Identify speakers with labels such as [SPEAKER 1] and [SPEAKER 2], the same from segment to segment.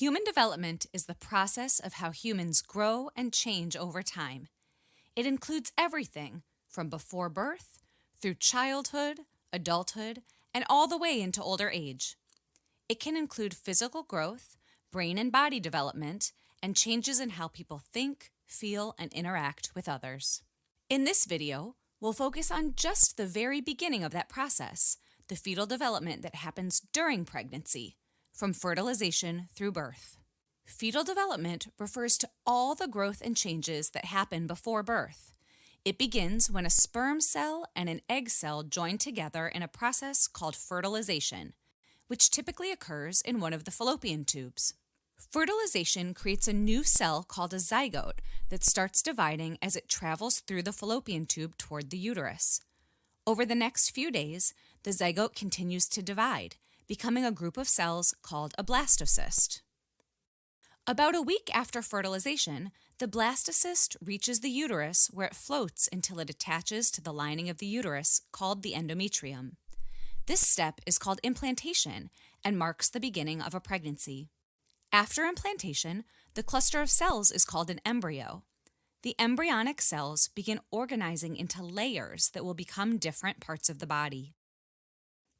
[SPEAKER 1] Human development is the process of how humans grow and change over time. It includes everything from before birth, through childhood, adulthood, and all the way into older age. It can include physical growth, brain and body development, and changes in how people think, feel, and interact with others. In this video, we'll focus on just the very beginning of that process, the fetal development that happens during pregnancy, from fertilization through birth. Fetal development refers to all the growth and changes that happen before birth. It begins when a sperm cell and an egg cell join together in a process called fertilization, which typically occurs in one of the fallopian tubes. Fertilization creates a new cell called a zygote that starts dividing as it travels through the fallopian tube toward the uterus. Over the next few days, the zygote continues to divide, becoming a group of cells called a blastocyst. About a week after fertilization, the blastocyst reaches the uterus where it floats until it attaches to the lining of the uterus called the endometrium. This step is called implantation and marks the beginning of a pregnancy. After implantation, the cluster of cells is called an embryo. The embryonic cells begin organizing into layers that will become different parts of the body.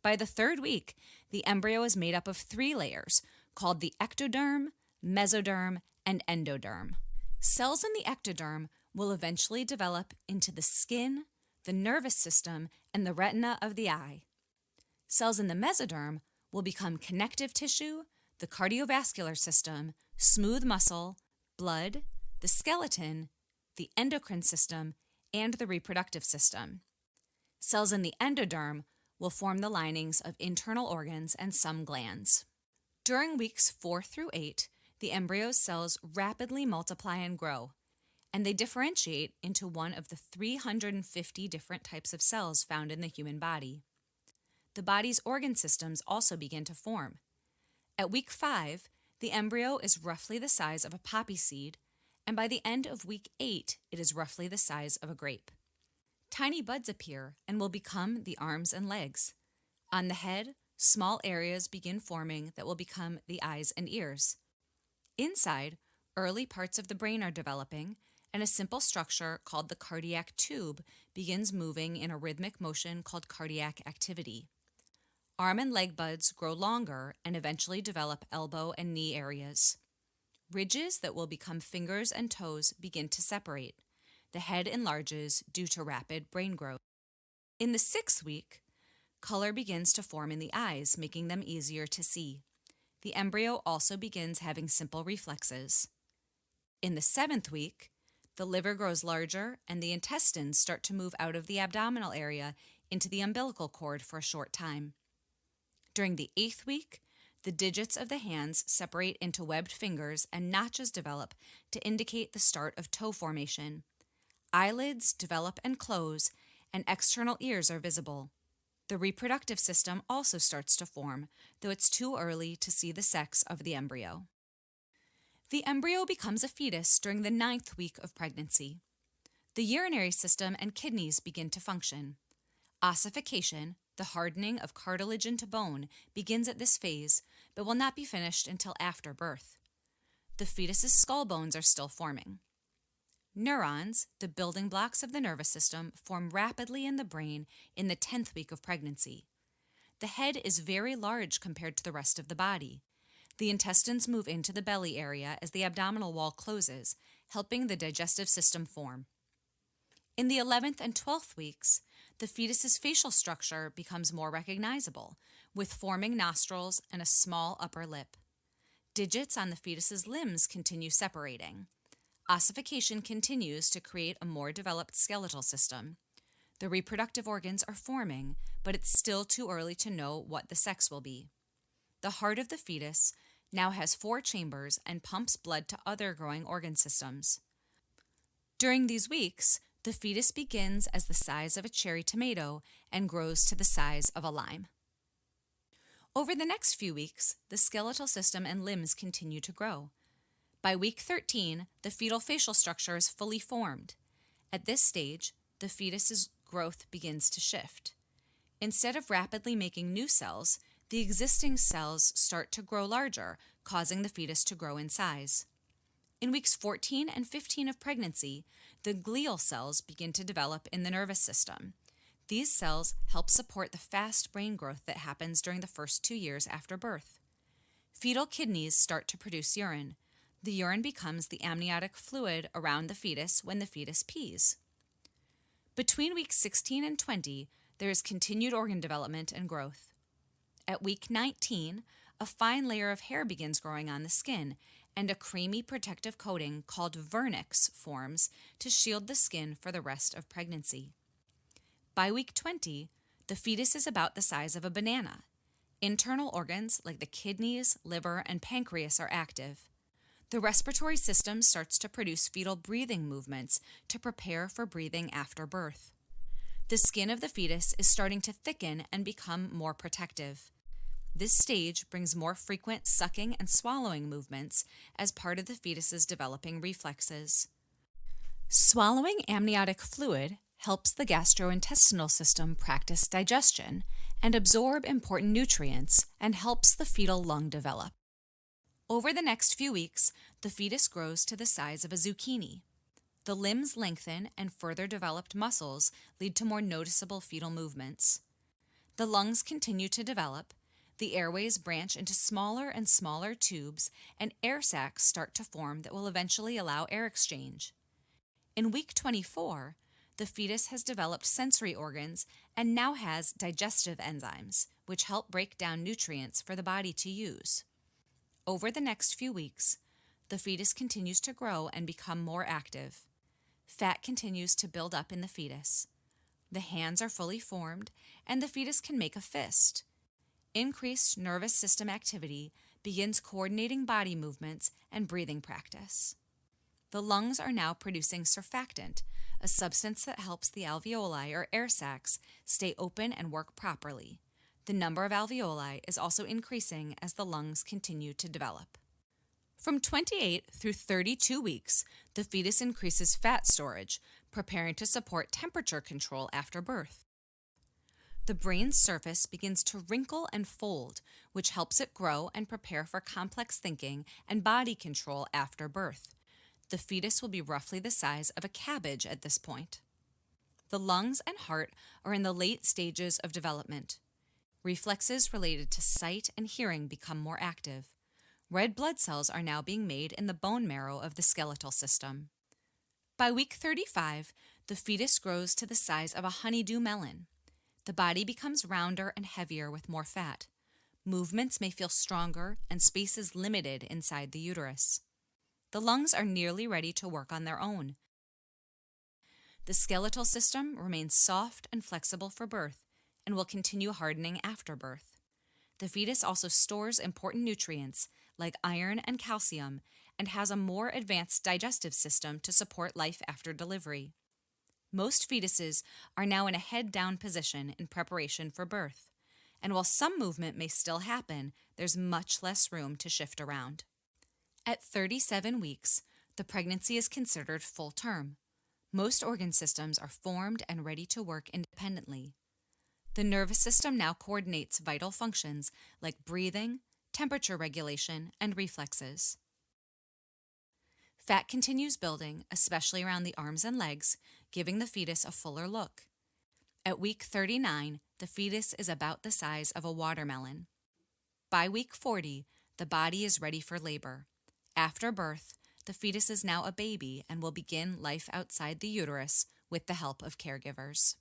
[SPEAKER 1] By the third week, the embryo is made up of 3 layers called the ectoderm, mesoderm, and endoderm. Cells in the ectoderm will eventually develop into the skin, the nervous system, and the retina of the eye. Cells in the mesoderm will become connective tissue, the cardiovascular system, smooth muscle, blood, the skeleton, the endocrine system, and the reproductive system. Cells in the endoderm will form the linings of internal organs and some glands. During weeks 4 through 8, the embryo's cells rapidly multiply and grow, and they differentiate into one of the 350 different types of cells found in the human body. The body's organ systems also begin to form. At week 5, the embryo is roughly the size of a poppy seed, and by the end of week 8, it is roughly the size of a grape. Tiny buds appear and will become the arms and legs. On the head, small areas begin forming that will become the eyes and ears. Inside, early parts of the brain are developing, and a simple structure called the cardiac tube begins moving in a rhythmic motion called cardiac activity. Arm and leg buds grow longer and eventually develop elbow and knee areas. Ridges that will become fingers and toes begin to separate. The head enlarges due to rapid brain growth. In the 6th week, color begins to form in the eyes, making them easier to see. The embryo also begins having simple reflexes. In the 7th week, the liver grows larger and the intestines start to move out of the abdominal area into the umbilical cord for a short time. During the 8th week, the digits of the hands separate into webbed fingers and notches develop to indicate the start of toe formation. Eyelids develop and close, and external ears are visible. The reproductive system also starts to form, though it's too early to see the sex of the embryo. The embryo becomes a fetus during the 9th week of pregnancy. The urinary system and kidneys begin to function. Ossification, the hardening of cartilage into bone, begins at this phase, but will not be finished until after birth. The fetus's skull bones are still forming. Neurons, the building blocks of the nervous system, form rapidly in the brain in the 10th week of pregnancy. The head is very large compared to the rest of the body. The intestines move into the belly area as the abdominal wall closes, helping the digestive system form. In the 11th and 12th weeks, the fetus's facial structure becomes more recognizable, with forming nostrils and a small upper lip. Digits on the fetus's limbs continue separating. Ossification continues to create a more developed skeletal system. The reproductive organs are forming, but it's still too early to know what the sex will be. The heart of the fetus now has 4 chambers and pumps blood to other growing organ systems. During these weeks, the fetus begins as the size of a cherry tomato and grows to the size of a lime. Over the next few weeks, the skeletal system and limbs continue to grow. By week 13, the fetal facial structure is fully formed. At this stage, the fetus's growth begins to shift. Instead of rapidly making new cells, The existing cells start to grow larger, causing the fetus to grow in size. In weeks 14 and 15 of pregnancy, the glial cells begin to develop in the nervous system. These cells help support the fast brain growth that happens during the first 2 years after birth. Fetal kidneys start to produce urine. The urine becomes the amniotic fluid around the fetus when the fetus pees. Between weeks 16 and 20, there is continued organ development and growth. At week 19, a fine layer of hair begins growing on the skin, and a creamy protective coating called vernix forms to shield the skin for the rest of pregnancy. By week 20, the fetus is about the size of a banana. Internal organs like the kidneys, liver, and pancreas are active. The respiratory system starts to produce fetal breathing movements to prepare for breathing after birth. The skin of the fetus is starting to thicken and become more protective. This stage brings more frequent sucking and swallowing movements as part of the fetus's developing reflexes. Swallowing amniotic fluid helps the gastrointestinal system practice digestion and absorb important nutrients and helps the fetal lung develop. Over the next few weeks, the fetus grows to the size of a zucchini. The limbs lengthen and further developed muscles lead to more noticeable fetal movements. The lungs continue to develop, the airways branch into smaller and smaller tubes, and air sacs start to form that will eventually allow air exchange. In week 24, the fetus has developed sensory organs and now has digestive enzymes, which help break down nutrients for the body to use. Over the next few weeks, the fetus continues to grow and become more active. Fat continues to build up in the fetus. The hands are fully formed, and the fetus can make a fist. Increased nervous system activity begins coordinating body movements and breathing practice. The lungs are now producing surfactant, a substance that helps the alveoli or air sacs stay open and work properly. The number of alveoli is also increasing as the lungs continue to develop. From 28 through 32 weeks, the fetus increases fat storage, preparing to support temperature control after birth. The brain's surface begins to wrinkle and fold, which helps it grow and prepare for complex thinking and body control after birth. The fetus will be roughly the size of a cabbage at this point. The lungs and heart are in the late stages of development. Reflexes related to sight and hearing become more active. Red blood cells are now being made in the bone marrow of the skeletal system. By week 35, the fetus grows to the size of a honeydew melon. The body becomes rounder and heavier with more fat. Movements may feel stronger and space is limited inside the uterus. The lungs are nearly ready to work on their own. The skeletal system remains soft and flexible for birth and will continue hardening after birth. The fetus also stores important nutrients like iron and calcium and has a more advanced digestive system to support life after delivery. Most fetuses are now in a head-down position in preparation for birth, and while some movement may still happen, there's much less room to shift around. At 37 weeks, the pregnancy is considered full term. Most organ systems are formed and ready to work independently. The nervous system now coordinates vital functions like breathing, temperature regulation, and reflexes. Fat continues building, especially around the arms and legs, giving the fetus a fuller look. At week 39, the fetus is about the size of a watermelon. By week 40, the body is ready for labor. After birth, the fetus is now a baby and will begin life outside the uterus with the help of caregivers.